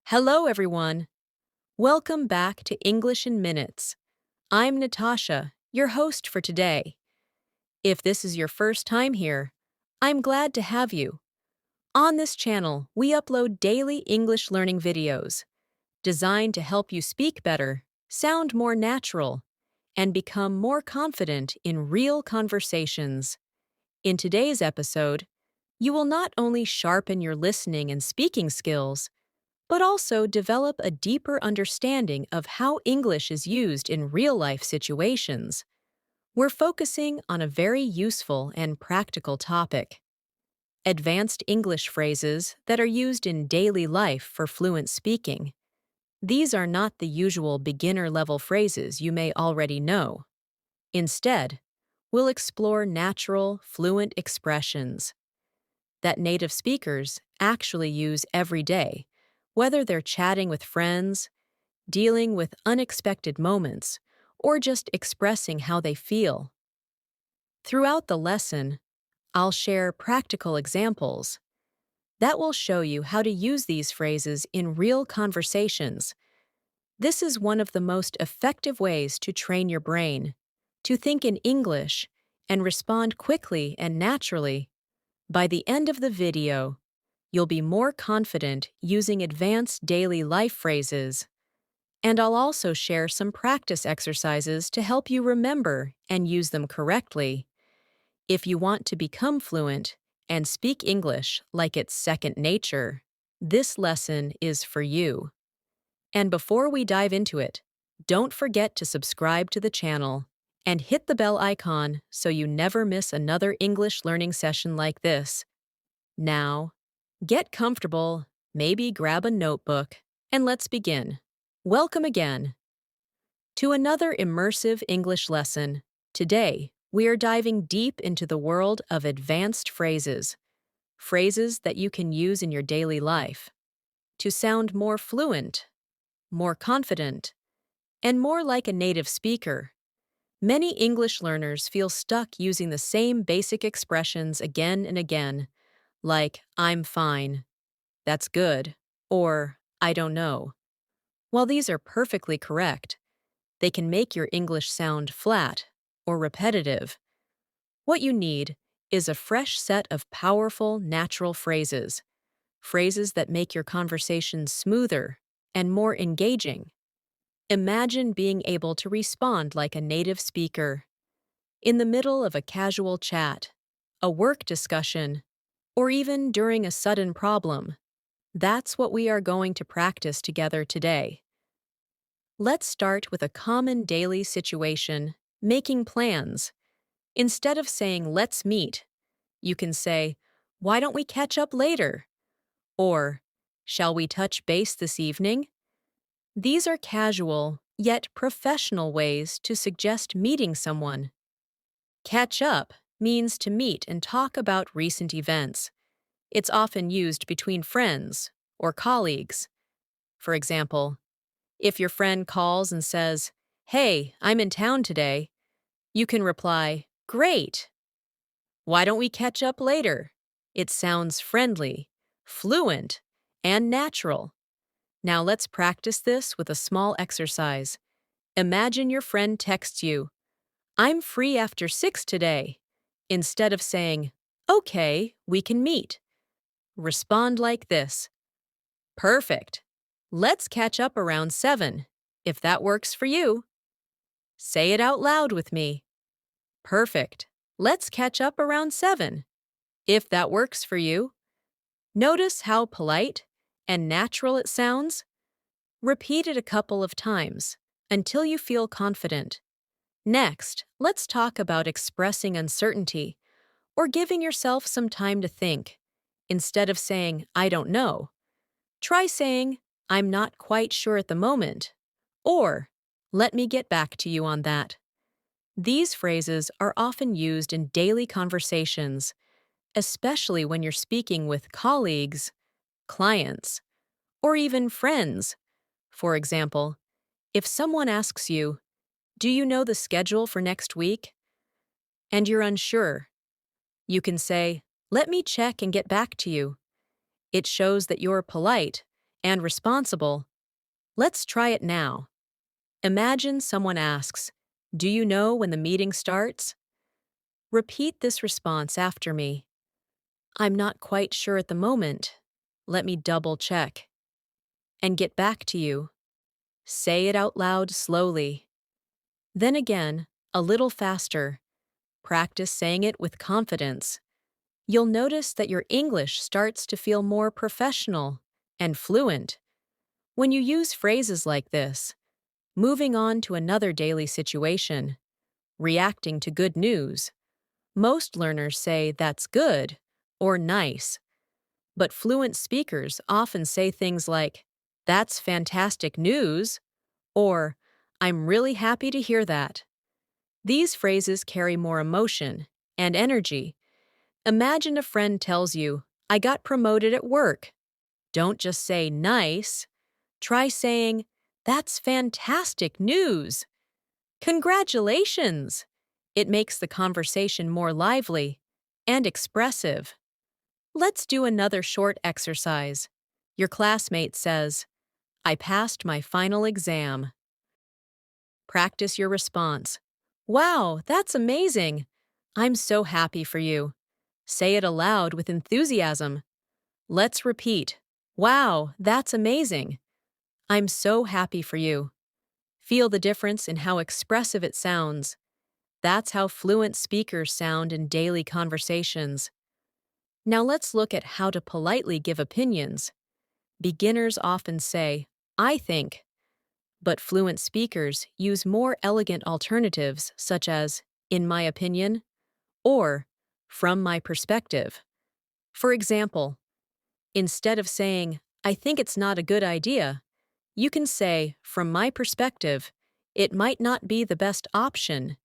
Hello, everyone. Welcome back to English in Minutes. I'm Natasha, your host for today. If this is your first time here, I'm glad to have you. On this channel, we upload daily English learning videos designed to help you speak better, sound more natural, and become more confident in real conversations. In today's episode, you will not only sharpen your listening and speaking skills, but also develop a deeper understanding of how English is used in real-life situations. We're focusing on a very useful and practical topic: advanced English phrases that are used in daily life for fluent speaking. These are not the usual beginner-level phrases you may already know. Instead, we'll explore natural, fluent expressions that native speakers actually use every day, whether they're chatting with friends, dealing with unexpected moments, or just expressing how they feel. Throughout the lesson, I'll share practical examples that will show you how to use these phrases in real conversations. This is one of the most effective ways to train your brain to think in English and respond quickly and naturally. By the end of the video, you'll be more confident using advanced daily life phrases. And I'll also share some practice exercises to help you remember and use them correctly. If you want to become fluent and speak English like it's second nature, this lesson is for you. And before we dive into it, don't forget to subscribe to the channel and hit the bell icon so you never miss another English learning session like this. Now, get comfortable, maybe grab a notebook, and let's begin. Welcome again to another immersive English lesson. Today, we are diving deep into the world of advanced phrases, phrases that you can use in your daily life to sound more fluent, more confident, and more like a native speaker. Many English learners feel stuck using the same basic expressions again and again, like "I'm fine," "That's good," or "I don't know." While these are perfectly correct, they can make your English sound flat or repetitive. What you need is a fresh set of powerful, natural phrases, phrases that make your conversation smoother and more engaging. Imagine being able to respond like a native speaker in the middle of a casual chat, a work discussion, or even during a sudden problem. That's what we are going to practice together today. Let's start with a common daily situation: making plans. Instead of saying "let's meet," you can say, "Why don't we catch up later?" Or, "Shall we touch base this evening?" These are casual, yet professional ways to suggest meeting someone. Catch up means to meet and talk about recent events. It's often used between friends or colleagues. For example, if your friend calls and says, "Hey, I'm in town today," you can reply, "Great. Why don't we catch up later?" It sounds friendly, fluent, and natural. Now let's practice this with a small exercise. Imagine your friend texts you, "I'm free after 6 today." Instead of saying, "Okay, we can meet," respond like this: "Perfect. Let's catch up around 7, if that works for you." Say it out loud with me. "Perfect. Let's catch up around 7, if that works for you." Notice how polite and natural it sounds? Repeat it a couple of times until you feel confident. Next, let's talk about expressing uncertainty or giving yourself some time to think. Instead of saying, "I don't know," try saying, "I'm not quite sure at the moment," or "Let me get back to you on that." These phrases are often used in daily conversations, especially when you're speaking with colleagues, clients, or even friends. For example, if someone asks you, "Do you know the schedule for next week?" and you're unsure, you can say, "Let me check and get back to you." It shows that you're polite and responsible. Let's try it now. Imagine someone asks, "Do you know when the meeting starts?" Repeat this response after me. "I'm not quite sure at the moment. Let me double check." And get back to you. Say it out loud slowly. Then again, a little faster. Practice saying it with confidence. You'll notice that your English starts to feel more professional and fluent. When you use phrases like this, moving on to another daily situation, reacting to good news, most learners say that's good or nice. But fluent speakers often say things like, "That's fantastic news," or "I'm really happy to hear that." These phrases carry more emotion and energy. Imagine a friend tells you, "I got promoted at work." Don't just say "nice." Try saying, "That's fantastic news." Congratulations! It makes the conversation more lively and expressive. Let's do another short exercise. Your classmate says, "I passed my final exam." Practice your response. "Wow, that's amazing. I'm so happy for you." Say it aloud with enthusiasm. Let's repeat. "Wow, that's amazing. I'm so happy for you." Feel the difference in how expressive it sounds. That's how fluent speakers sound in daily conversations. Now let's look at how to politely give opinions. Beginners often say, "I think," but fluent speakers use more elegant alternatives such as "in my opinion" or "from my perspective." For example, instead of saying, "I think it's not a good idea," you can say, "From my perspective, it might not be the best option."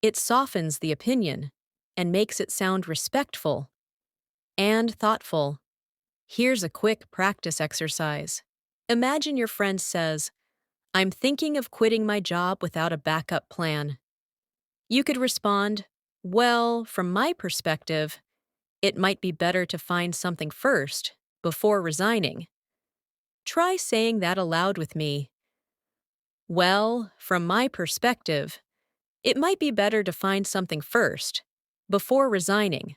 It softens the opinion and makes it sound respectful and thoughtful. Here's a quick practice exercise. Imagine your friend says, "I'm thinking of quitting my job without a backup plan." You could respond, "Well, from my perspective, it might be better to find something first before resigning." Try saying that aloud with me. "Well, from my perspective, it might be better to find something first before resigning."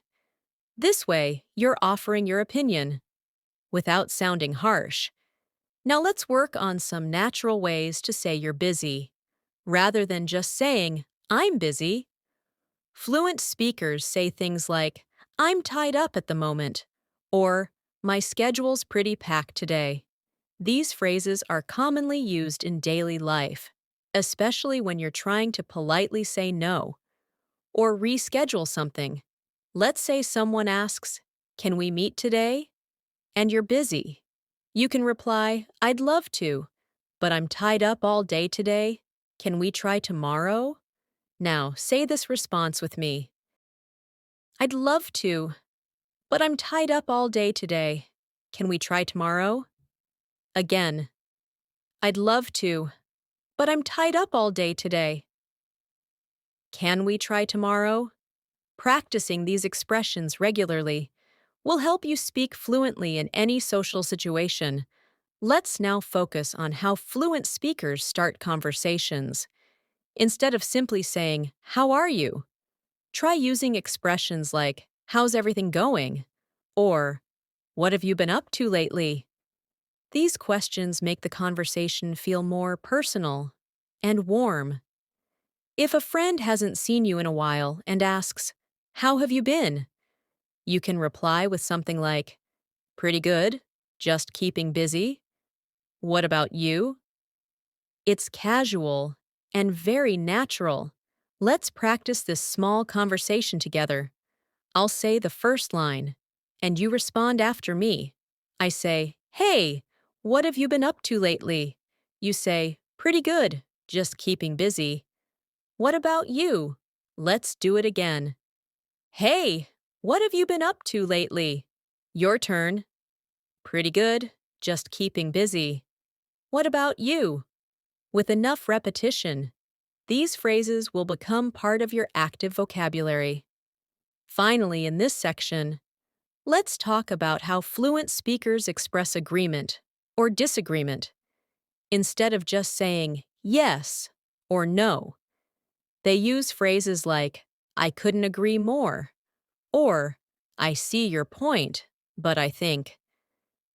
This way, you're offering your opinion without sounding harsh. Now let's work on some natural ways to say you're busy, rather than just saying, "I'm busy." Fluent speakers say things like, "I'm tied up at the moment," or "My schedule's pretty packed today." These phrases are commonly used in daily life, especially when you're trying to politely say no or reschedule something. Let's say someone asks, "Can we meet today?" and you're busy. You can reply, "I'd love to, but I'm tied up all day today. Can we try tomorrow?" Now, say this response with me. "I'd love to, but I'm tied up all day today. Can we try tomorrow?" Again, "I'd love to, but I'm tied up all day today. Can we try tomorrow?" Practicing these expressions regularly will help you speak fluently in any social situation. Let's now focus on how fluent speakers start conversations. Instead of simply saying, "How are you?" try using expressions like, "How's everything going?" or "What have you been up to lately?" These questions make the conversation feel more personal and warm. If a friend hasn't seen you in a while and asks, "How have you been?" you can reply with something like, "Pretty good, just keeping busy. What about you?" It's casual and very natural. Let's practice this small conversation together. I'll say the first line, and you respond after me. I say, "Hey, what have you been up to lately?" You say, "Pretty good, just keeping busy." "What about you?" Let's do it again. "Hey, what have you been up to lately?" Your turn. "Pretty good, just keeping busy." "What about you?" With enough repetition, these phrases will become part of your active vocabulary. Finally, in this section, let's talk about how fluent speakers express agreement or disagreement. Instead of just saying yes or no, they use phrases like, I couldn't agree more, or I see your point, but I think.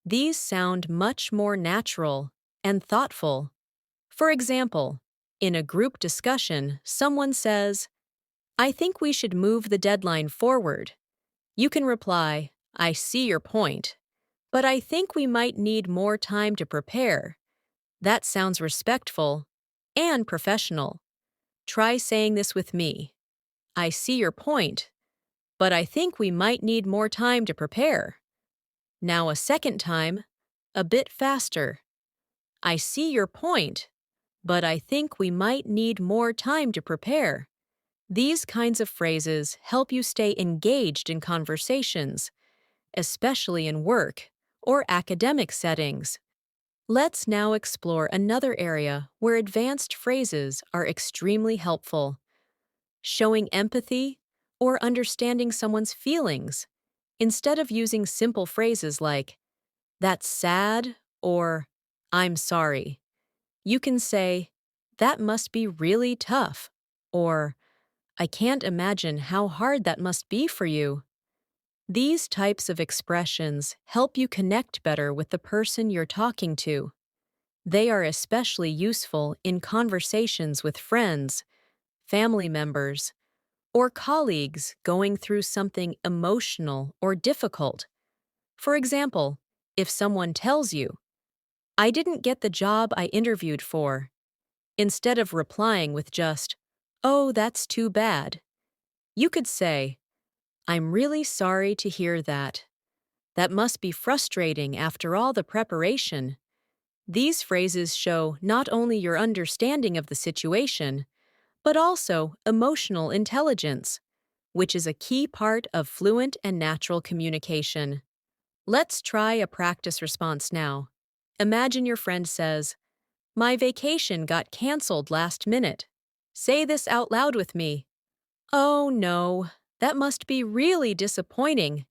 These sound much more natural and thoughtful. For example, in a group discussion, someone says, I think we should move the deadline forward. You can reply, I see your point, but I think we might need more time to prepare. That sounds respectful and professional. Try saying this with me. I see your point, but I think we might need more time to prepare. Now a second time, a bit faster. I see your point, but I think we might need more time to prepare. These kinds of phrases help you stay engaged in conversations, especially in work or academic settings. Let's now explore another area where advanced phrases are extremely helpful: showing empathy or understanding someone's feelings. Instead of using simple phrases like, that's sad, or I'm sorry, you can say, that must be really tough, or I can't imagine how hard that must be for you. These types of expressions help you connect better with the person you're talking to. They are especially useful in conversations with friends, family members, or colleagues going through something emotional or difficult. For example, if someone tells you, I didn't get the job I interviewed for, instead of replying with just, oh, that's too bad, you could say, I'm really sorry to hear that. That must be frustrating after all the preparation. These phrases show not only your understanding of the situation, but also emotional intelligence, which is a key part of fluent and natural communication. Let's try a practice response now. Imagine your friend says, my vacation got canceled last minute. Say this out loud with me. Oh no, that must be really disappointing.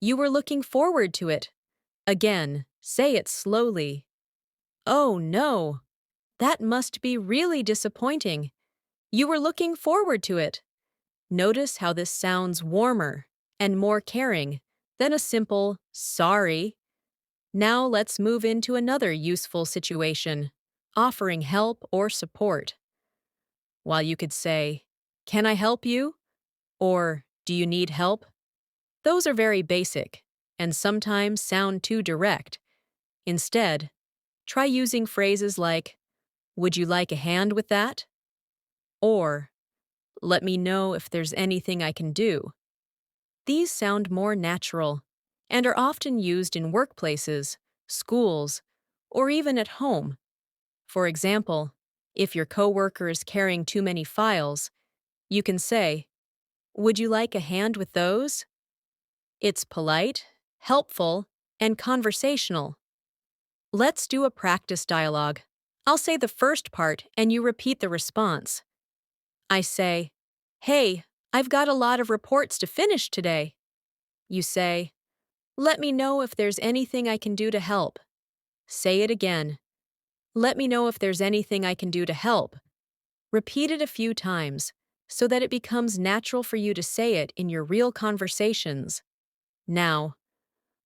You were looking forward to it. Again, say it slowly. Oh no, that must be really disappointing. You were looking forward to it. Notice how this sounds warmer and more caring than a simple sorry. Now let's move into another useful situation, offering help or support. While you could say, can I help you? Or do you need help? Those are very basic and sometimes sound too direct. Instead, try using phrases like, would you like a hand with that? Or, let me know if there's anything I can do. These sound more natural and are often used in workplaces, schools, or even at home. For example, if your coworker is carrying too many files, you can say, would you like a hand with those? It's polite, helpful, and conversational. Let's do a practice dialogue. I'll say the first part and you repeat the response. I say, hey, I've got a lot of reports to finish today. You say, let me know if there's anything I can do to help. Say it again. Let me know if there's anything I can do to help. Repeat it a few times so that it becomes natural for you to say it in your real conversations. Now,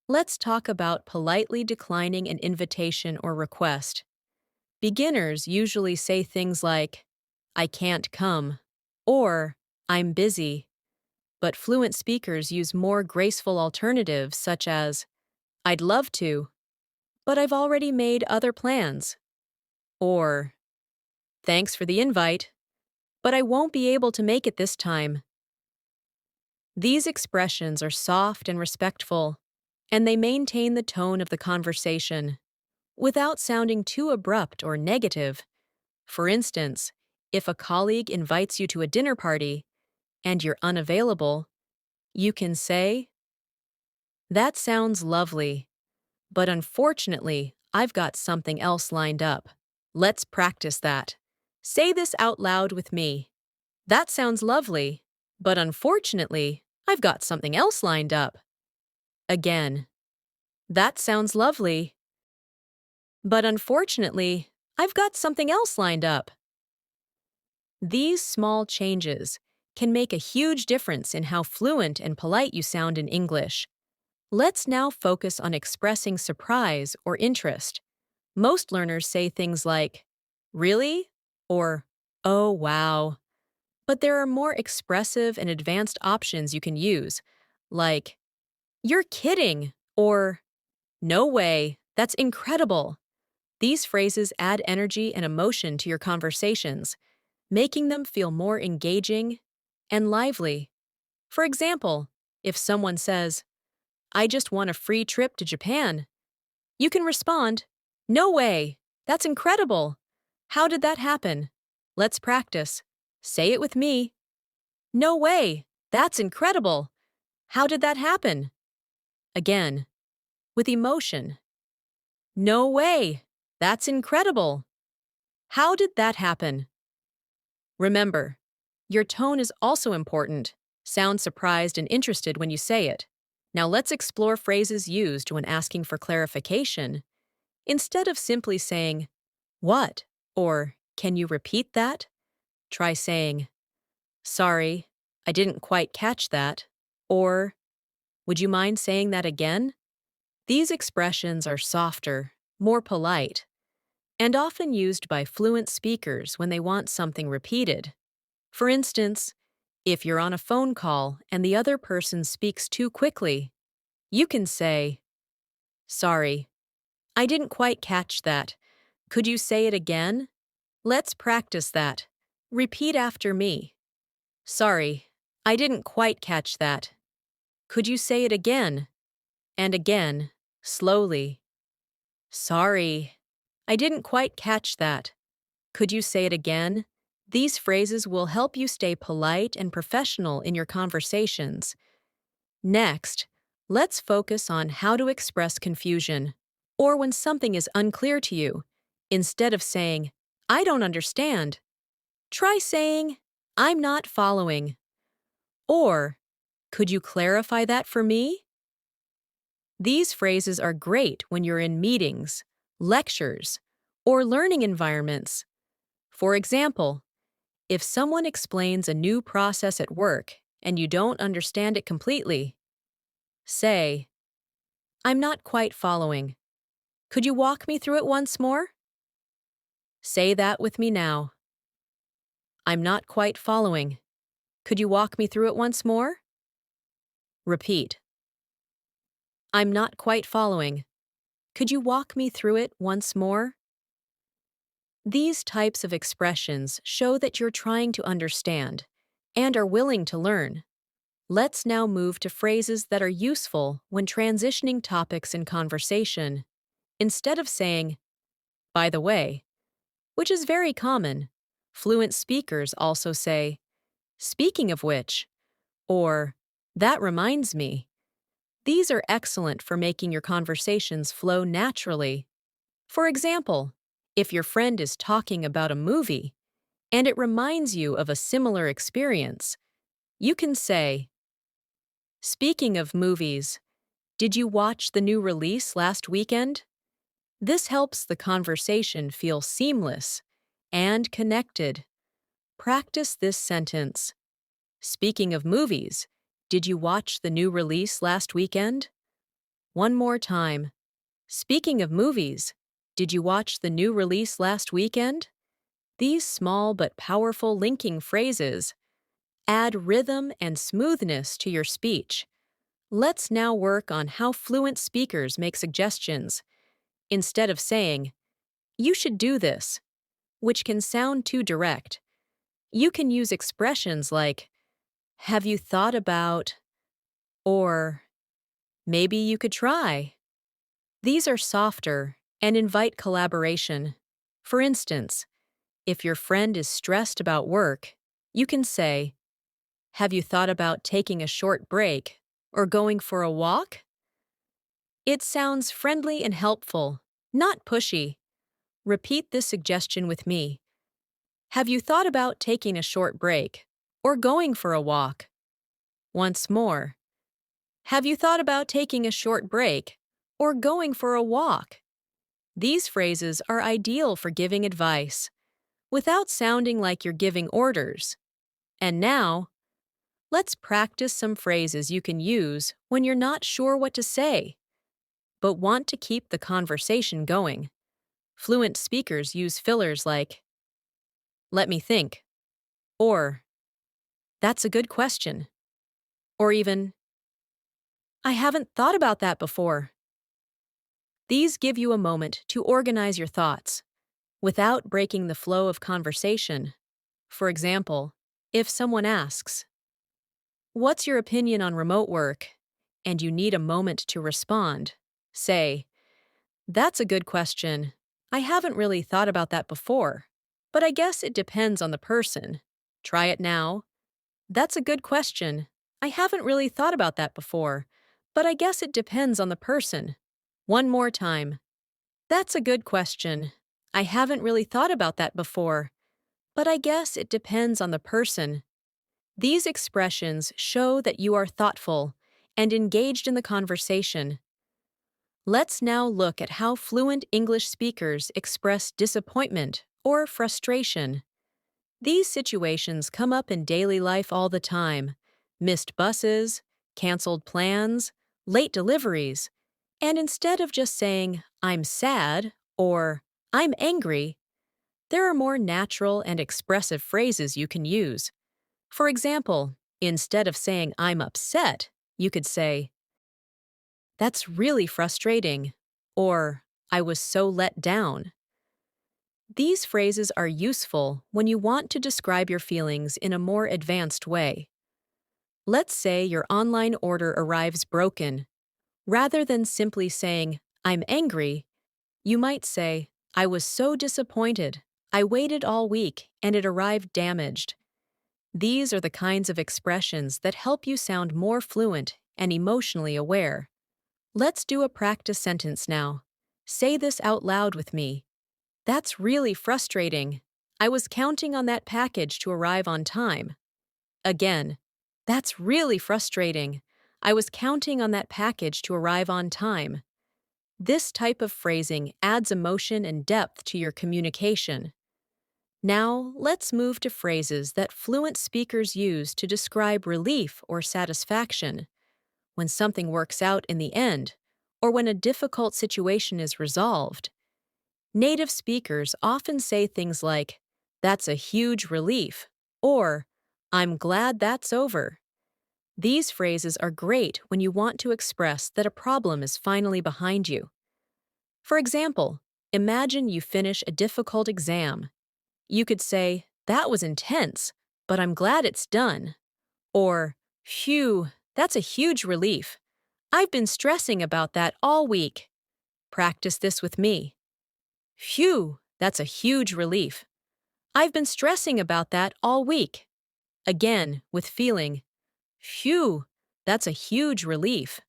let's talk about politely declining an invitation or request. Beginners usually say things like, I can't come, or I'm busy. But fluent speakers use more graceful alternatives such as, I'd love to, but I've already made other plans. Or, thanks for the invite, but I won't be able to make it this time. These expressions are soft and respectful, and they maintain the tone of the conversation without sounding too abrupt or negative. For instance, if a colleague invites you to a dinner party and you're unavailable, you can say, that sounds lovely, but unfortunately, I've got something else lined up. Let's practice that. Say this out loud with me. That sounds lovely, but unfortunately, I've got something else lined up. Again. That sounds lovely, But unfortunately, I've got something else lined up. These small changes can make a huge difference in how fluent and polite you sound in English. Let's now focus on expressing surprise or interest. Most learners say things like, "Really?" or "Oh, wow." But there are more expressive and advanced options you can use, like, "You're kidding!" or "No way, that's incredible." These phrases add energy and emotion to your conversations, making them feel more engaging and lively. For example, if someone says, "I just won a free trip to Japan," you can respond, "No way, that's incredible. How did that happen? Let's practice. Say it with me. No way, that's incredible. How did that happen?" Again, with emotion. "No way, that's incredible. How did that happen?" Remember, your tone is also important. Sound surprised and interested when you say it. Now let's explore phrases used when asking for clarification. Instead of simply saying, "What?" or "Can you repeat that?" try saying, "Sorry, I didn't quite catch that," or "Would you mind saying that again?" These expressions are softer, more polite, and often used by fluent speakers when they want something repeated. For instance, if you're on a phone call and the other person speaks too quickly, you can say, "Sorry, I didn't quite catch that. Could you say it again? Let's practice that. Repeat after me. Sorry, I didn't quite catch that. Could you say it again?" And again, slowly. "Sorry, I didn't quite catch that. Could you say it again?" These phrases will help you stay polite and professional in your conversations. Next, let's focus on how to express confusion, or when something is unclear to you. Instead of saying, "I don't understand," try saying, "I'm not following," or "Could you clarify that for me?" These phrases are great when you're in meetings, lectures, or learning environments. For example, if someone explains a new process at work and you don't understand it completely, say, "I'm not quite following. Could you walk me through it once more?" Say that with me now. "I'm not quite following. Could you walk me through it once more?" Repeat. "I'm not quite following. Could you walk me through it once more?" These types of expressions show that you're trying to understand and are willing to learn. Let's now move to phrases that are useful when transitioning topics in conversation. Instead of saying, "By the way," which is very common, fluent speakers also say, "Speaking of which," or "That reminds me." These are excellent for making your conversations flow naturally. For example, if your friend is talking about a movie and it reminds you of a similar experience, you can say, "Speaking of movies, did you watch the new release last weekend?" This helps the conversation feel seamless and connected. Practice this sentence. "Speaking of movies, did you watch the new release last weekend?" One more time. "Speaking of movies, did you watch the new release last weekend?" These small but powerful linking phrases add rhythm and smoothness to your speech. Let's now work on how fluent speakers make suggestions. Instead of saying, "You should do this," which can sound too direct, you can use expressions like, "Have you thought about," or "Maybe you could try." These are softer and invite collaboration. For instance, if your friend is stressed about work, you can say, "Have you thought about taking a short break or going for a walk?" It sounds friendly and helpful, not pushy. Repeat this suggestion with me. "Have you thought about taking a short break or going for a walk?" Once more. "Have you thought about taking a short break or going for a walk?" These phrases are ideal for giving advice without sounding like you're giving orders. And now, let's practice some phrases you can use when you're not sure what to say, but want to keep the conversation going. Fluent speakers use fillers like, let me think, or that's a good question, or even, I haven't thought about that before. These give you a moment to organize your thoughts without breaking the flow of conversation. For example, if someone asks, what's your opinion on remote work? And you need a moment to respond, say, that's a good question. I haven't really thought about that before, but I guess it depends on the person. Try it now. That's a good question. I haven't really thought about that before, but I guess it depends on the person. One more time. That's a good question. I haven't really thought about that before, but I guess it depends on the person. These expressions show that you are thoughtful and engaged in the conversation. Let's now look at how fluent English speakers express disappointment or frustration. These situations come up in daily life all the time. Missed buses, canceled plans, late deliveries. And instead of just saying, I'm sad or I'm angry, there are more natural and expressive phrases you can use. For example, instead of saying, I'm upset, you could say, that's really frustrating, or I was so let down. These phrases are useful when you want to describe your feelings in a more advanced way. Let's say your online order arrives broken. Rather than simply saying, I'm angry, you might say, I was so disappointed. I waited all week and it arrived damaged. These are the kinds of expressions that help you sound more fluent and emotionally aware. Let's do a practice sentence now. Say this out loud with me. That's really frustrating. I was counting on that package to arrive on time. Again, that's really frustrating. I was counting on that package to arrive on time. This type of phrasing adds emotion and depth to your communication. Now, let's move to phrases that fluent speakers use to describe relief or satisfaction, when something works out in the end, or when a difficult situation is resolved. Native speakers often say things like, that's a huge relief, or I'm glad that's over. These phrases are great when you want to express that a problem is finally behind you. For example, imagine you finish a difficult exam. You could say, that was intense, but I'm glad it's done. Or, phew, that's a huge relief. I've been stressing about that all week. Practice this with me. Phew, that's a huge relief. I've been stressing about that all week. Again, with feeling. Phew, that's a huge relief.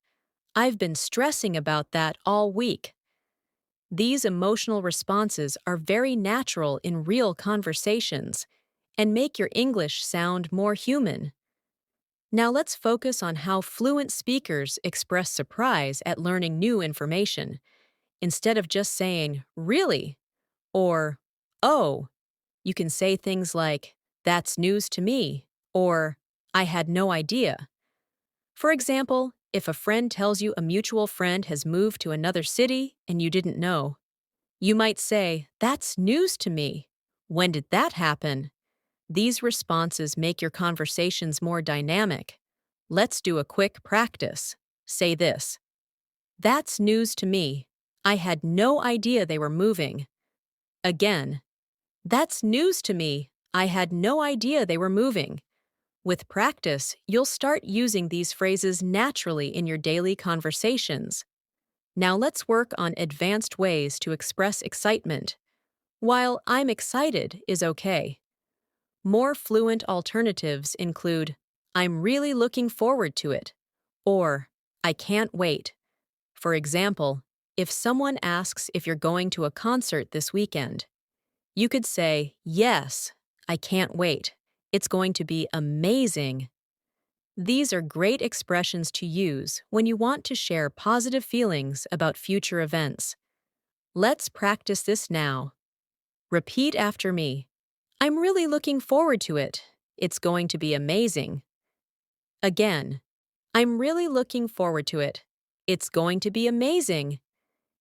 I've been stressing about that all week. These emotional responses are very natural in real conversations and make your English sound more human. Now let's focus on how fluent speakers express surprise at learning new information. Instead of just saying, really, or, oh, you can say things like, that's news to me, or, I had no idea. For example, if a friend tells you a mutual friend has moved to another city and you didn't know, you might say, that's news to me. When did that happen? These responses make your conversations more dynamic. Let's do a quick practice. Say this. That's news to me. I had no idea they were moving. Again. That's news to me. I had no idea they were moving. With practice, you'll start using these phrases naturally in your daily conversations. Now let's work on advanced ways to express excitement. While I'm excited is okay. More fluent alternatives include, I'm really looking forward to it, or I can't wait. For example, if someone asks if you're going to a concert this weekend, you could say, yes, I can't wait. It's going to be amazing. These are great expressions to use when you want to share positive feelings about future events. Let's practice this now. Repeat after me. I'm really looking forward to it. It's going to be amazing. Again, I'm really looking forward to it. It's going to be amazing.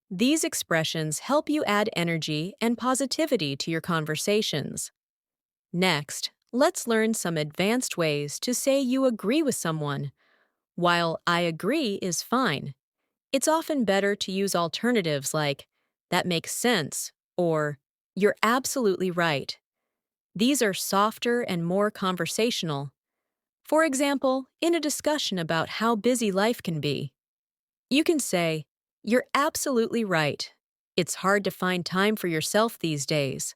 These expressions help you add energy and positivity to your conversations. Next, let's learn some advanced ways to say you agree with someone. While I agree is fine, it's often better to use alternatives like, that makes sense, or, you're absolutely right. These are softer and more conversational. For example, in a discussion about how busy life can be, you can say, you're absolutely right. It's hard to find time for yourself these days.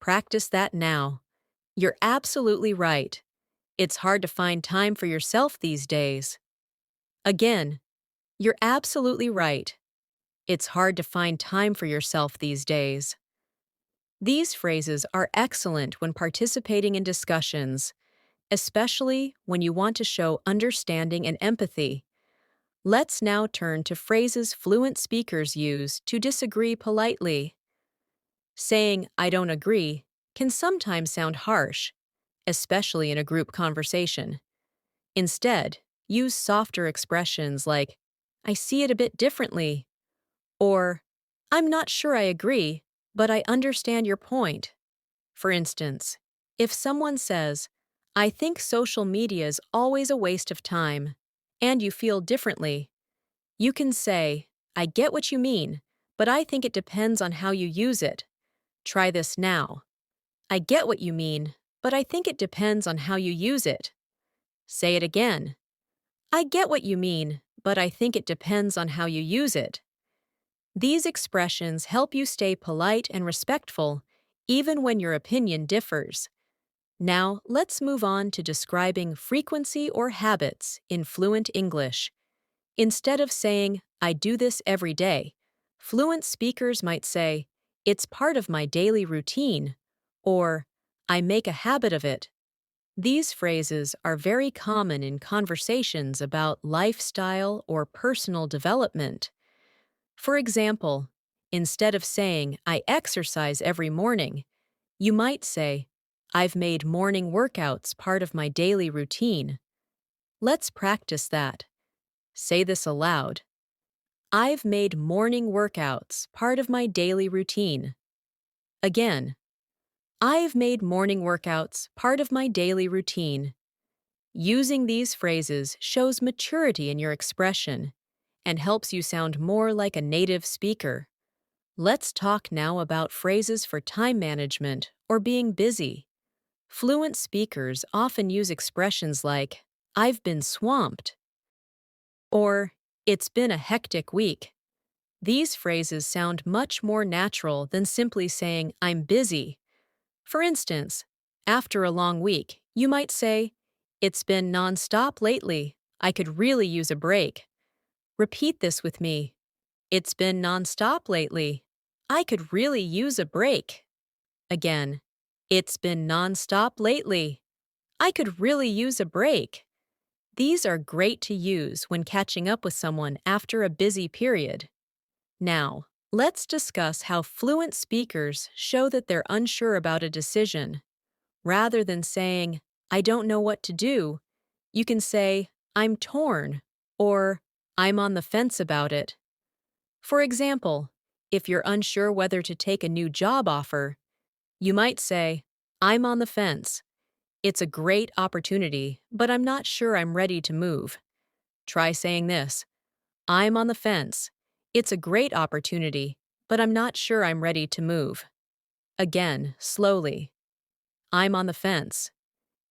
Practice that now. You're absolutely right. It's hard to find time for yourself these days. Again, you're absolutely right. It's hard to find time for yourself these days. These phrases are excellent when participating in discussions, especially when you want to show understanding and empathy. Let's now turn to phrases fluent speakers use to disagree politely. Saying, I don't agree, can sometimes sound harsh, especially in a group conversation. Instead, use softer expressions like, I see it a bit differently, or, I'm not sure I agree, but I understand your point. For instance, if someone says, I think social media is always a waste of time, and you feel differently, you can say, I get what you mean, but I think it depends on how you use it. Try this now. I get what you mean, but I think it depends on how you use it. Say it again. I get what you mean, but I think it depends on how you use it. These expressions help you stay polite and respectful, even when your opinion differs. Now, let's move on to describing frequency or habits in fluent English. Instead of saying, I do this every day, fluent speakers might say, it's part of my daily routine, or I make a habit of it. These phrases are very common in conversations about lifestyle or personal development. For example, instead of saying, I exercise every morning, you might say, I've made morning workouts part of my daily routine. Let's practice that. Say this aloud. I've made morning workouts part of my daily routine. Again, I've made morning workouts part of my daily routine. Using these phrases shows maturity in your expression and helps you sound more like a native speaker. Let's talk now about phrases for time management or being busy. Fluent speakers often use expressions like, I've been swamped, or it's been a hectic week. These phrases sound much more natural than simply saying, I'm busy. For instance, after a long week, you might say, it's been nonstop lately. I could really use a break. Repeat this with me. It's been nonstop lately. I could really use a break. Again, it's been nonstop lately. I could really use a break. These are great to use when catching up with someone after a busy period. Now, let's discuss how fluent speakers show that they're unsure about a decision. Rather than saying, I don't know what to do, you can say, I'm torn, or I'm on the fence about it. For example, if you're unsure whether to take a new job offer, you might say, I'm on the fence. It's a great opportunity, but I'm not sure I'm ready to move. Try saying this. I'm on the fence. It's a great opportunity, but I'm not sure I'm ready to move. Again, slowly. I'm on the fence.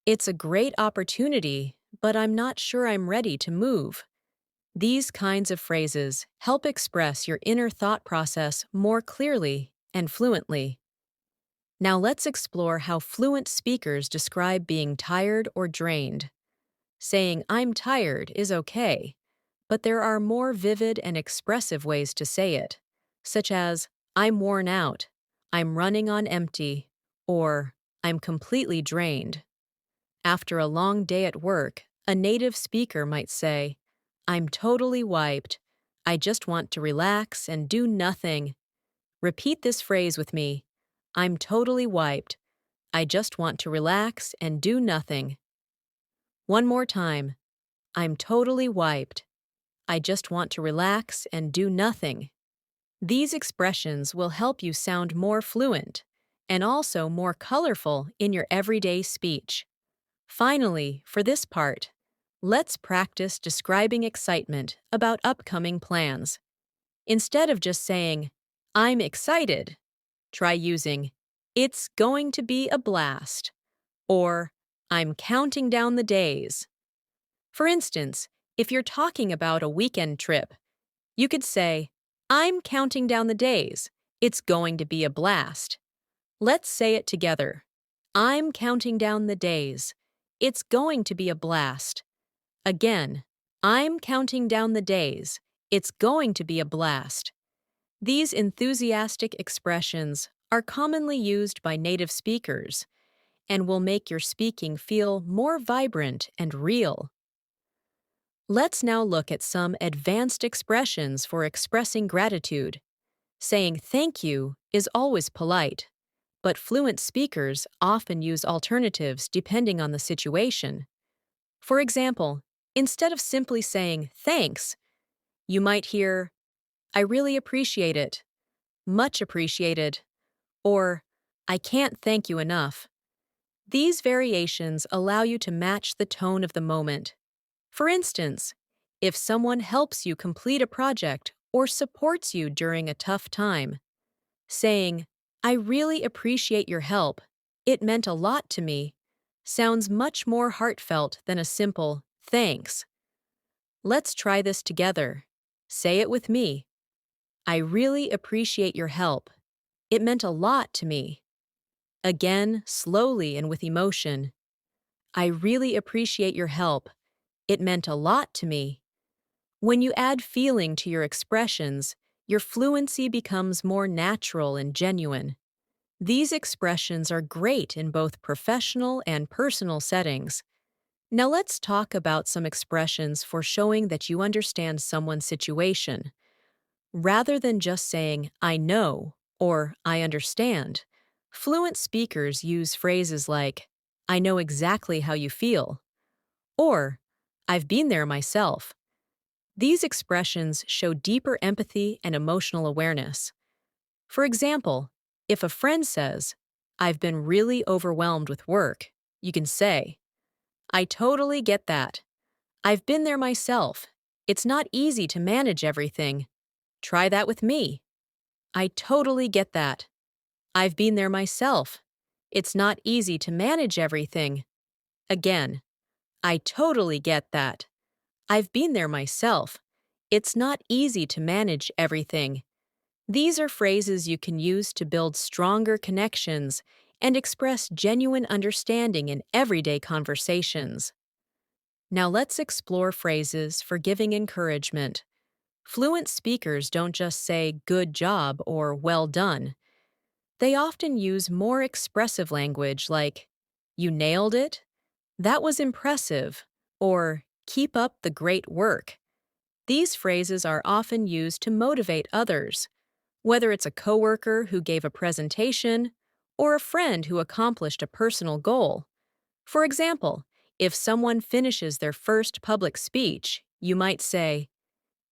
It's a great opportunity, but I'm not sure I'm ready to move. These kinds of phrases help express your inner thought process more clearly and fluently. Now let's explore how fluent speakers describe being tired or drained. Saying, I'm tired is okay, but there are more vivid and expressive ways to say it, such as, I'm worn out, I'm running on empty, or I'm completely drained. After a long day at work, a native speaker might say, I'm totally wiped. I just want to relax and do nothing. Repeat this phrase with me. I'm totally wiped. I just want to relax and do nothing. One more time. I'm totally wiped. I just want to relax and do nothing. These expressions will help you sound more fluent and also more colorful in your everyday speech. Finally, for this part, let's practice describing excitement about upcoming plans. Instead of just saying, I'm excited, try using, it's going to be a blast, or I'm counting down the days. For instance, if you're talking about a weekend trip, you could say, I'm counting down the days. It's going to be a blast. Let's say it together. I'm counting down the days. It's going to be a blast. Again, I'm counting down the days. It's going to be a blast. These enthusiastic expressions are commonly used by native speakers and will make your speaking feel more vibrant and real. Let's now look at some advanced expressions for expressing gratitude. Saying thank you is always polite, but fluent speakers often use alternatives depending on the situation. For example, instead of simply saying thanks, you might hear, I really appreciate it, much appreciated, or I can't thank you enough. These variations allow you to match the tone of the moment. For instance, if someone helps you complete a project or supports you during a tough time, saying, I really appreciate your help, it meant a lot to me, sounds much more heartfelt than a simple thanks. Let's try this together. Say it with me. I really appreciate your help. It meant a lot to me. Again, slowly and with emotion. I really appreciate your help. It meant a lot to me. When you add feeling to your expressions, your fluency becomes more natural and genuine. These expressions are great in both professional and personal settings. Now let's talk about some expressions for showing that you understand someone's situation. Rather than just saying, I know, or I understand, fluent speakers use phrases like, I know exactly how you feel, or I've been there myself. These expressions show deeper empathy and emotional awareness. For example, if a friend says, I've been really overwhelmed with work, you can say, I totally get that. I've been there myself. It's not easy to manage everything. Try that with me. I totally get that. I've been there myself. It's not easy to manage everything. Again, I totally get that. I've been there myself. It's not easy to manage everything. These are phrases you can use to build stronger connections and express genuine understanding in everyday conversations. Now let's explore phrases for giving encouragement. Fluent speakers don't just say good job or well done. They often use more expressive language like, you nailed it, that was impressive, or keep up the great work. These phrases are often used to motivate others, whether it's a coworker who gave a presentation or a friend who accomplished a personal goal. For example, if someone finishes their first public speech, you might say,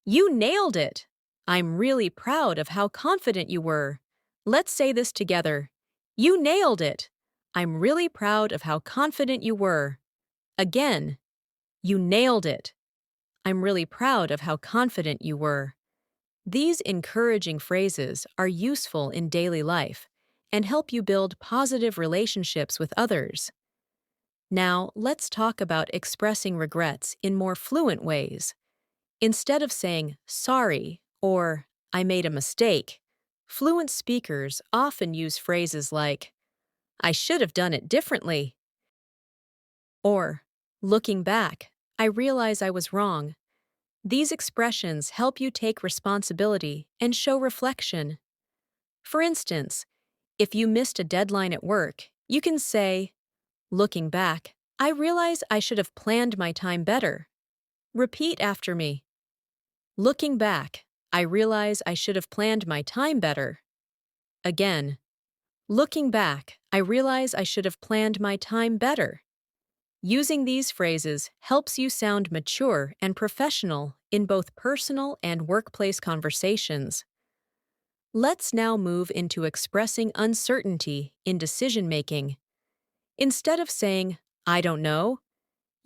you nailed it! I'm really proud of how confident you were. Let's say this together. You nailed it! I'm really proud of how confident you were. Again, you nailed it! I'm really proud of how confident you were. These encouraging phrases are useful in daily life and help you build positive relationships with others. Now, let's talk about expressing regrets in more fluent ways. Instead of saying, sorry, or I made a mistake, fluent speakers often use phrases like, I should have done it differently, or looking back, I realize I was wrong. These expressions help you take responsibility and show reflection. For instance, if you missed a deadline at work, you can say, looking back, I realize I should have planned my time better. Repeat after me. Looking back, I realize I should have planned my time better. Again, looking back, I realize I should have planned my time better. Using these phrases helps you sound mature and professional in both personal and workplace conversations. Let's now move into expressing uncertainty in decision making. Instead of saying, I don't know,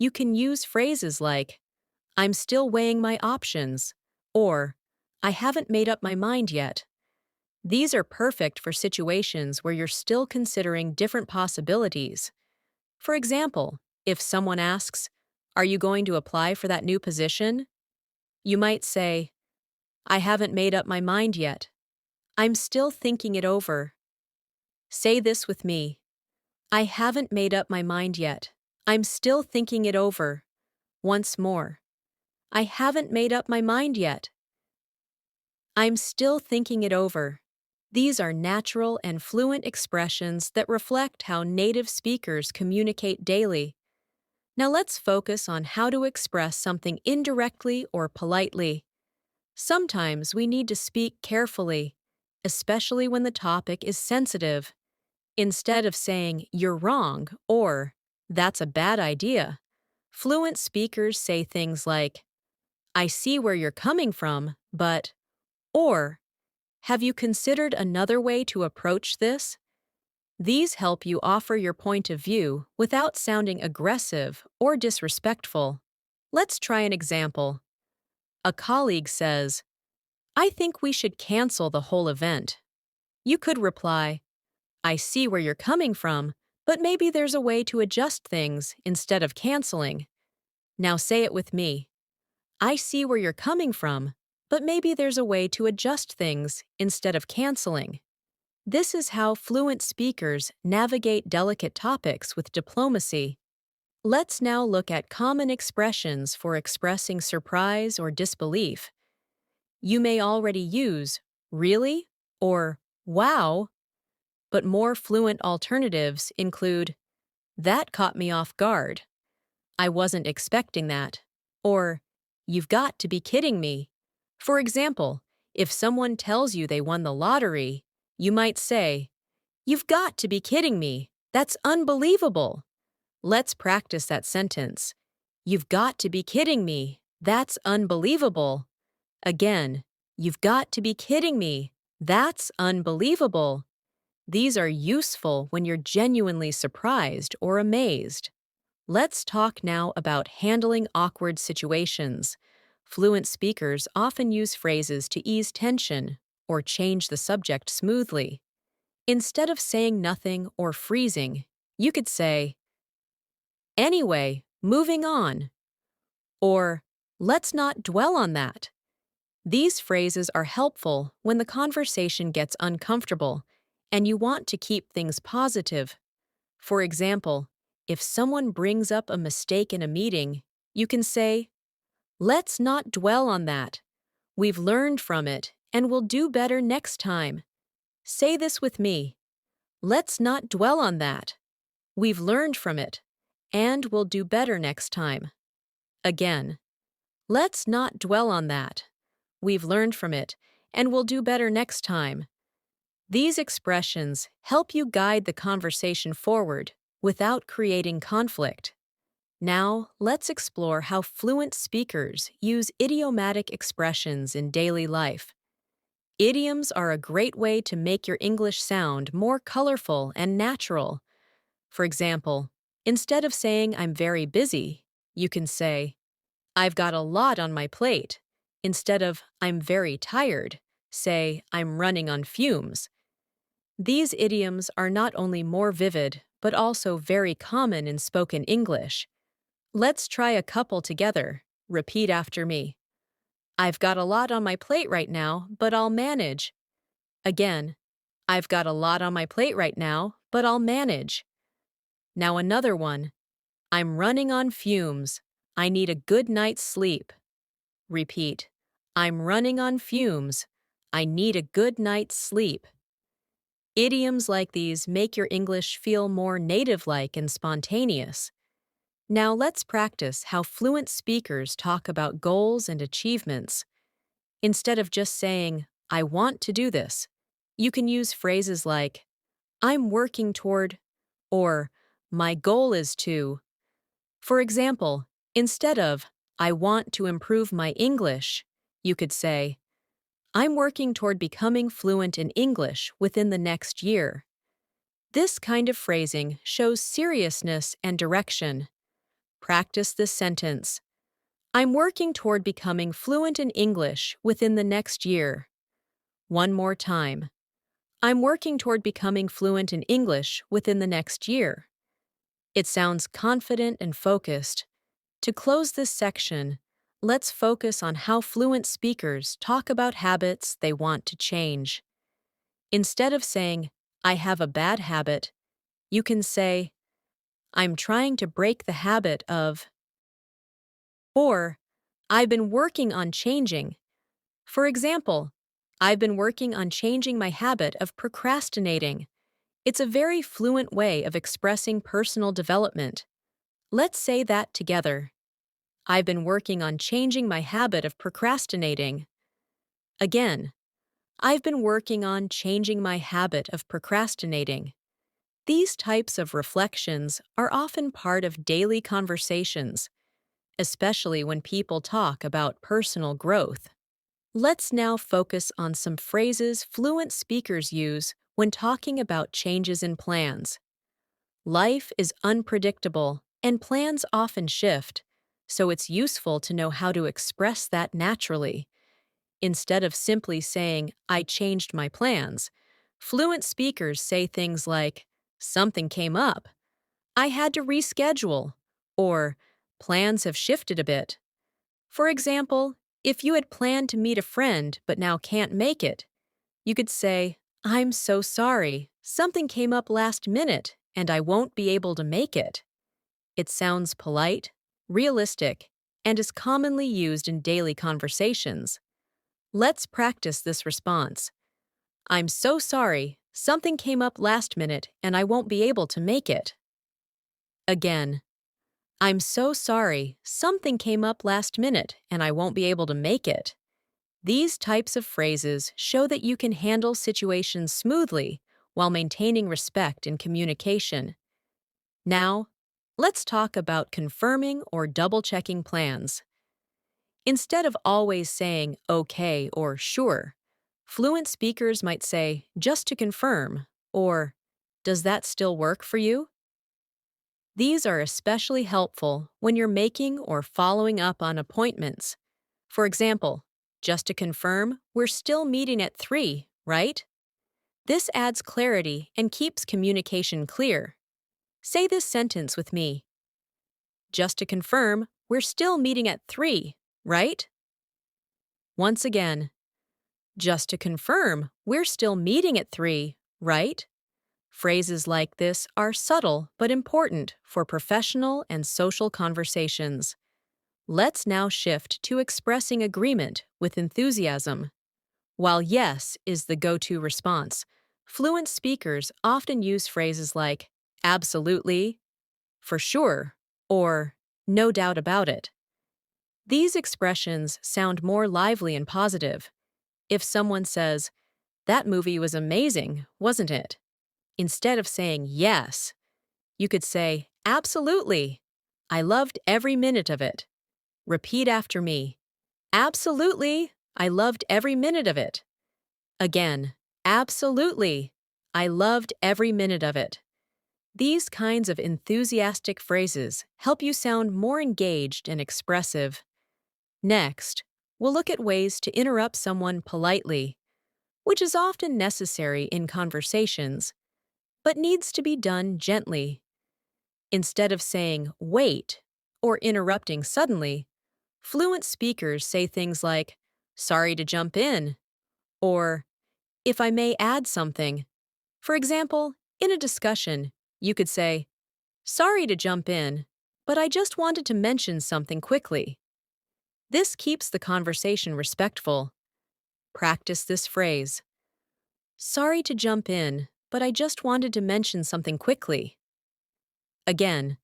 you can use phrases like, I'm still weighing my options, or I haven't made up my mind yet. These are perfect for situations where you're still considering different possibilities. For example, if someone asks, Are you going to apply for that new position? You might say, I haven't made up my mind yet. I'm still thinking it over. Say this with me. I haven't made up my mind yet. I'm still thinking it over. Once more. I haven't made up my mind yet. I'm still thinking it over. These are natural and fluent expressions that reflect how native speakers communicate daily. Now let's focus on how to express something indirectly or politely. Sometimes we need to speak carefully, especially when the topic is sensitive. Instead of saying, you're wrong, or that's a bad idea, fluent speakers say things like, I see where you're coming from, but, or, have you considered another way to approach this? These help you offer your point of view without sounding aggressive or disrespectful. Let's try an example. A colleague says, I think we should cancel the whole event. You could reply, I see where you're coming from, but maybe there's a way to adjust things instead of canceling. Now say it with me. I see where you're coming from, but maybe there's a way to adjust things instead of canceling. This is how fluent speakers navigate delicate topics with diplomacy. Let's now look at common expressions for expressing surprise or disbelief. You may already use really or wow, but more fluent alternatives include that caught me off guard, I wasn't expecting that, or you've got to be kidding me. For example, if someone tells you they won the lottery, you might say, You've got to be kidding me. That's unbelievable. Let's practice that sentence. You've got to be kidding me. That's unbelievable. Again, you've got to be kidding me. That's unbelievable. These are useful when you're genuinely surprised or amazed. Let's talk now about handling awkward situations. Fluent speakers often use phrases to ease tension or change the subject smoothly. Instead of saying nothing or freezing, you could say, Anyway, moving on, or let's not dwell on that. These phrases are helpful when the conversation gets uncomfortable and you want to keep things positive. For example, if someone brings up a mistake in a meeting, you can say, Let's not dwell on that. We've learned from it and we'll do better next time. Say this with me. Let's not dwell on that. We've learned from it, and we'll do better next time. Again, let's not dwell on that. We've learned from it, and we'll do better next time. These expressions help you guide the conversation forward without creating conflict. Now, let's explore how fluent speakers use idiomatic expressions in daily life. Idioms are a great way to make your English sound more colorful and natural. For example, instead of saying I'm very busy, you can say, I've got a lot on my plate. Instead of I'm very tired, say I'm running on fumes. These idioms are not only more vivid, but also very common in spoken English. Let's try a couple together. Repeat after me. I've got a lot on my plate right now, but I'll manage. Again, I've got a lot on my plate right now, but I'll manage. Now another one. I'm running on fumes. I need a good night's sleep. Repeat. I'm running on fumes. I need a good night's sleep. Idioms like these make your English feel more native-like and spontaneous. Now let's practice how fluent speakers talk about goals and achievements. Instead of just saying, I want to do this, You can use phrases like, I'm working toward, or my goal is to. For example, instead of, I want to improve my English, you could say, I'm working toward becoming fluent in English within the next year. This kind of phrasing shows seriousness and direction. Practice this sentence. I'm working toward becoming fluent in English within the next year. One more time. I'm working toward becoming fluent in English within the next year. It sounds confident and focused. To close this section, let's focus on how fluent speakers talk about habits they want to change. Instead of saying, I have a bad habit, you can say, I'm trying to break the habit of, or I've been working on changing. For example, I've been working on changing my habit of procrastinating. It's a very fluent way of expressing personal development. Let's say that together. I've been working on changing my habit of procrastinating. Again, I've been working on changing my habit of procrastinating. These types of reflections are often part of daily conversations, especially when people talk about personal growth. Let's now focus on some phrases fluent speakers use when talking about changes in plans. Life is unpredictable, and plans often shift, so it's useful to know how to express that naturally. Instead of simply saying, I changed my plans, fluent speakers say things like, something came up, I had to reschedule, or plans have shifted a bit. For example, if you had planned to meet a friend but now can't make it, you could say, I'm so sorry, something came up last minute and I won't be able to make it. It sounds polite, realistic, and is commonly used in daily conversations. Let's practice this response. I'm so sorry, something came up last minute and I won't be able to make it. Again, I'm so sorry, something came up last minute and I won't be able to make it. These types of phrases show that you can handle situations smoothly while maintaining respect in communication. Now, let's talk about confirming or double-checking plans. Instead of always saying okay or sure, fluent speakers might say just to confirm or does that still work for you? These are especially helpful when you're making or following up on appointments. For example, just to confirm, we're still meeting at 3, right? This adds clarity and keeps communication clear. Say this sentence with me. Just to confirm, we're still meeting at 3, right? Once again, just to confirm, we're still meeting at 3, right? Phrases like this are subtle but important for professional and social conversations. Let's now shift to expressing agreement with enthusiasm. While yes is the go-to response, fluent speakers often use phrases like absolutely, for sure, or no doubt about it. These expressions sound more lively and positive. If someone says, that movie was amazing, wasn't it? Instead of saying yes, you could say, absolutely. I loved every minute of it. Repeat after me. Absolutely. I loved every minute of it. Again, absolutely. I loved every minute of it. These kinds of enthusiastic phrases help you sound more engaged and expressive. Next, we'll look at ways to interrupt someone politely, which is often necessary in conversations, but needs to be done gently. Instead of saying, wait, or interrupting suddenly, fluent speakers say things like, sorry to jump in, or if I may add something. For example, in a discussion, you could say, sorry to jump in, but I just wanted to mention something quickly. This keeps the conversation respectful. Practice this phrase. Sorry to jump in, but I just wanted to mention something quickly. Again,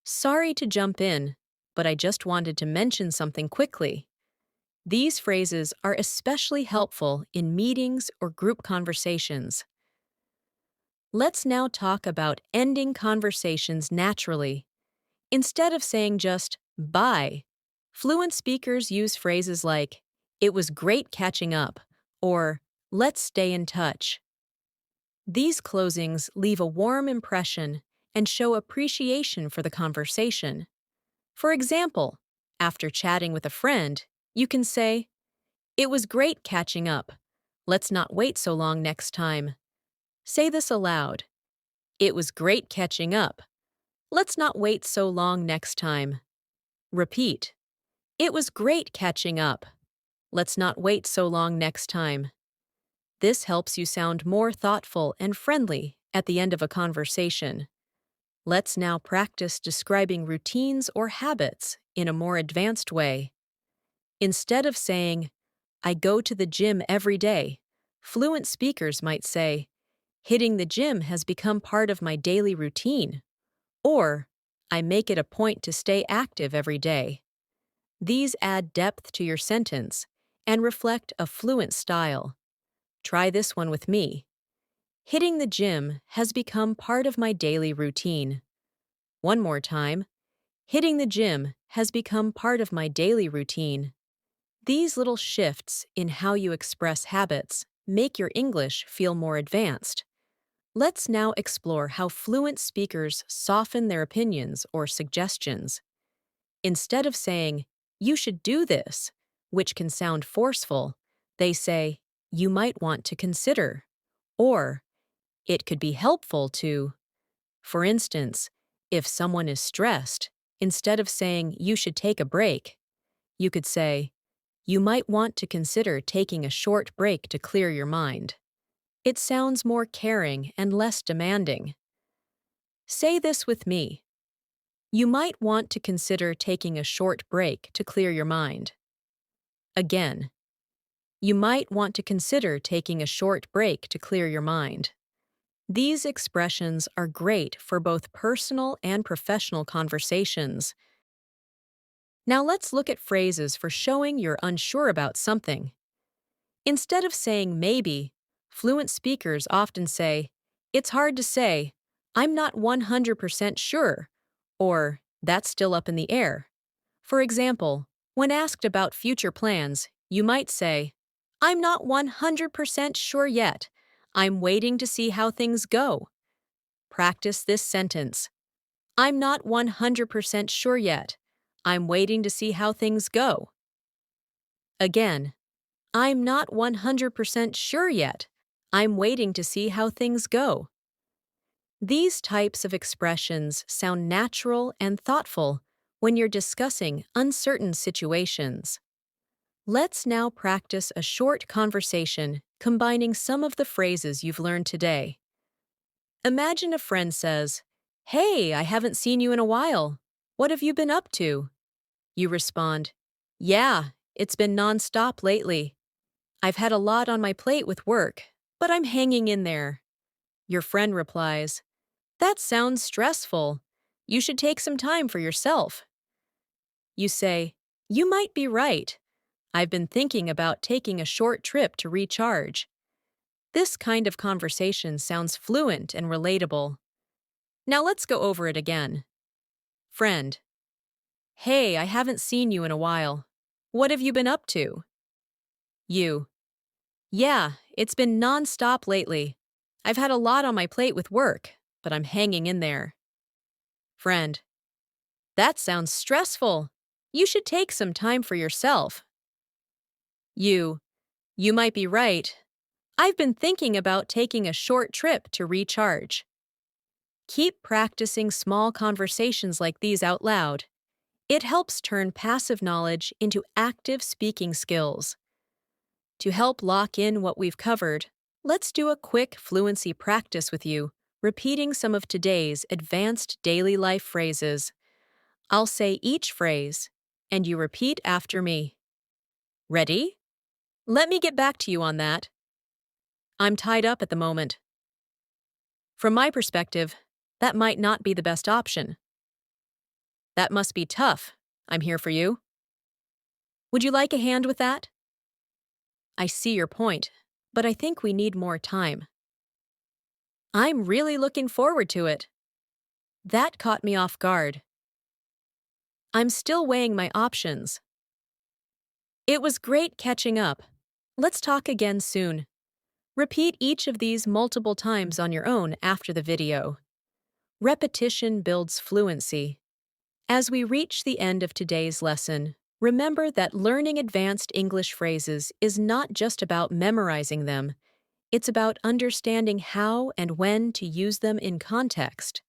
sorry to jump in, but I just wanted to mention something quickly. These phrases are especially helpful in meetings or group conversations. Let's now talk about ending conversations naturally. Instead of saying just bye, fluent speakers use phrases like, "It was great catching up," or "Let's stay in touch." These closings leave a warm impression and show appreciation for the conversation. For example, after chatting with a friend, you can say, "It was great catching up. Let's not wait so long next time." Say this aloud. "It was great catching up. Let's not wait so long next time." Repeat. "It was great catching up. Let's not wait so long next time." This helps you sound more thoughtful and friendly at the end of a conversation. Let's now practice describing routines or habits in a more advanced way. Instead of saying, "I go to the gym every day," fluent speakers might say, "Hitting the gym has become part of my daily routine," or "I make it a point to stay active every day." These add depth to your sentence and reflect a fluent style. Try this one with me. Hitting the gym has become part of my daily routine. One more time. Hitting the gym has become part of my daily routine. These little shifts in how you express habits make your English feel more advanced. Let's now explore how fluent speakers soften their opinions or suggestions. Instead of saying, "You should do this," which can sound forceful, they say, "You might want to consider," or "It could be helpful to." For instance, if someone is stressed, instead of saying, "You should take a break," you could say, "You might want to consider taking a short break to clear your mind." It sounds more caring and less demanding. Say this with me. You might want to consider taking a short break to clear your mind. Again, you might want to consider taking a short break to clear your mind. These expressions are great for both personal and professional conversations. Now let's look at phrases for showing you're unsure about something. Instead of saying maybe, fluent speakers often say, "It's hard to say," "I'm not 100% sure," or "That's still up in the air." For example, when asked about future plans, you might say, "I'm not 100% sure yet. I'm waiting to see how things go." Practice this sentence. "I'm not 100% sure yet. I'm waiting to see how things go." Again, "I'm not 100% sure yet. I'm waiting to see how things go." These types of expressions sound natural and thoughtful when you're discussing uncertain situations. Let's now practice a short conversation combining some of the phrases you've learned today. Imagine a friend says, "Hey, I haven't seen you in a while. What have you been up to?" You respond, "Yeah, it's been nonstop lately. I've had a lot on my plate with work, but I'm hanging in there." Your friend replies, "That sounds stressful. You should take some time for yourself." You say, "You might be right. I've been thinking about taking a short trip to recharge." This kind of conversation sounds fluent and relatable. Now let's go over it again. Friend, "Hey, I haven't seen you in a while. What have you been up to?" You, "Yeah, it's been nonstop lately. I've had a lot on my plate with work, but I'm hanging in there." Friend, "That sounds stressful. You should take some time for yourself." You might be right. I've been thinking about taking a short trip to recharge." Keep practicing small conversations like these out loud. It helps turn passive knowledge into active speaking skills. To help lock in what we've covered, let's do a quick fluency practice with you, repeating some of today's advanced daily life phrases. I'll say each phrase, and you repeat after me. Ready? Let me get back to you on that. I'm tied up at the moment. From my perspective, that might not be the best option. That must be tough. I'm here for you. Would you like a hand with that? I see your point, but I think we need more time. I'm really looking forward to it. That caught me off guard. I'm still weighing my options. It was great catching up. Let's talk again soon. Repeat each of these multiple times on your own after the video. Repetition builds fluency. As we reach the end of today's lesson, remember that learning advanced English phrases is not just about memorizing them, it's about understanding how and when to use them in context.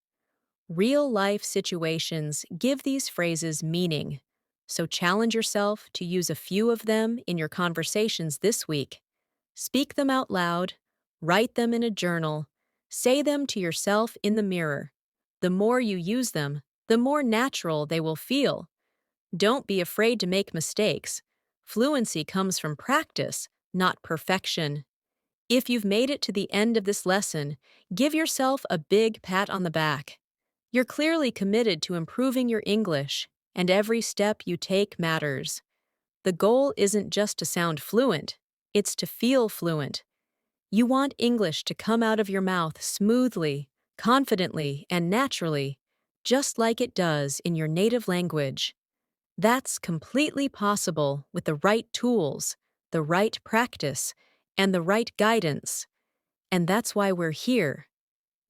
Real-life situations give these phrases meaning, so challenge yourself to use a few of them in your conversations this week. Speak them out loud, write them in a journal, say them to yourself in the mirror. The more you use them, the more natural they will feel. Don't be afraid to make mistakes. Fluency comes from practice, not perfection. If you've made it to the end of this lesson, give yourself a big pat on the back. You're clearly committed to improving your English, and every step you take matters. The goal isn't just to sound fluent, it's to feel fluent. You want English to come out of your mouth smoothly, confidently, and naturally, just like it does in your native language. That's completely possible with the right tools, the right practice, and the right guidance. And that's why we're here.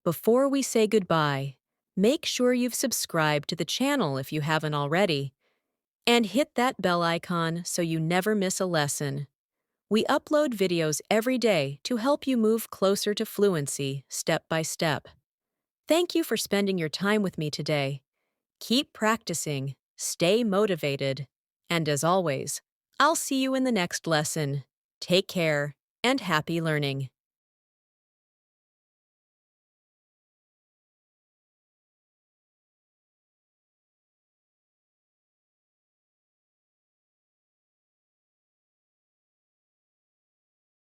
Before we say goodbye, make sure you've subscribed to the channel if you haven't already, and hit that bell icon so you never miss a lesson. We upload videos every day to help you move closer to fluency step by step. Thank you for spending your time with me today. Keep practicing, stay motivated, and as always, I'll see you in the next lesson. Take care and happy learning.